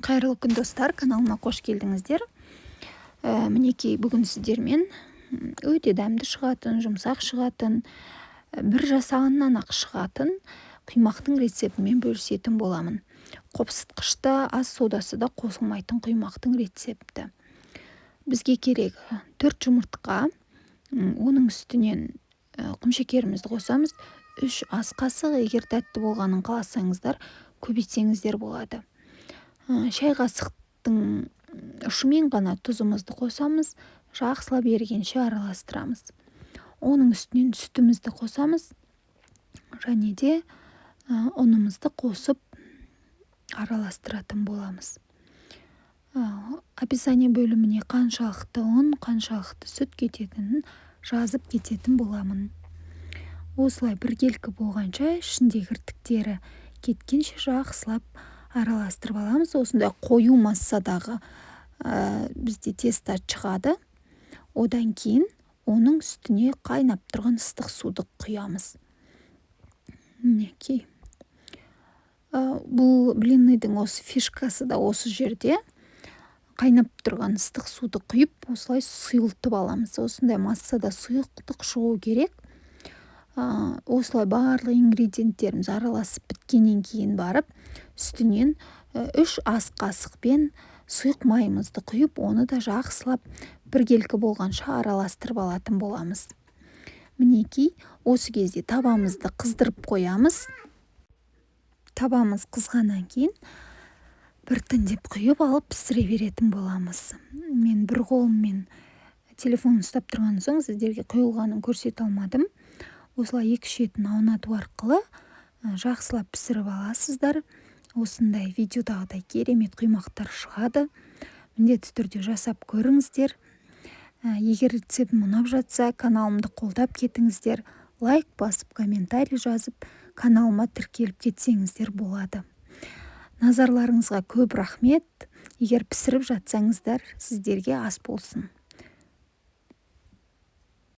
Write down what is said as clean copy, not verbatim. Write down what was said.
Қайырлы күн достар, каналыма қош келдіңіздер. Мінекей бүгін сіздермен өте дәмді шығатын, жұмсақ шығатын, бір жасағаннан ақ шығатын құймақтың рецептімен бөлісетін боламын. Қопсытқышта ас содасы да қосылмайтын құймақтың рецепті. Бізге керек 4 жұмыртқа, оның үстінен құмшекерімізді қосамыз. 3 ас қасық, егер тәтті болғанын қаласаңыздар, көбейтсеңіздер болады. Шай қасықтың ұшымен ғана тұзымызды қосамыз, жақсылап ерігенше араластырамыз. Оның үстінен сүтімізді қосамыз, және де ұнымызды қосып араластыратын боламыз. Описание бөліміне қаншалықты ұн, қаншалықты сүт кететінін жазып кететін боламын. Осылай біркелкі болғанша ішіндегі іртіктері кеткенше жақсылап араластырып аламыз. Осындай қою массадағы бізде тесто шығады. Одан кейін оның үстіне қайнап тұрған ыстық суды құямыз. Мінекей. Бұл блинныйдың осы фишкасы да осы жерде. Қайнап тұрған ыстық суды құйып, осылай сұйылтып аламыз. Осындай массада сұйықтық шығу керек. Осылай барлық ингредиенттеріміз араласып біткеннен кейін барып, үстінен 3 ас қасықпен сұйық майымызды құйып, оны да жақсылап біркелкі болғанша араластырып алатын боламыз. Мінекей, осы кезде табамызды қыздырып қоямыз. Табамыз қызғаннан кейін біртіндеп құйып алып пісіре беретін боламыз. Мен бір қолыммен телефон ұстап тұрған соң сіздерге құйылғанын көрсете алмадым. Осылай екі шетін аунату арқылы жақсылап пісіріп аласыздар. Осындай видеодағыдай керемет құймақтар шығады. Міндетті түрде жасап көріңіздер. Егер рецептім ұнап жатса, каналымды қолдап кетіңіздер. Лайк басып, комментарий жазып, каналыма тіркеліп кетсеңіздер болады. Назарларыңызға көп рахмет. Егер пісіріп жатсаңыздар, сіздерге ас болсын.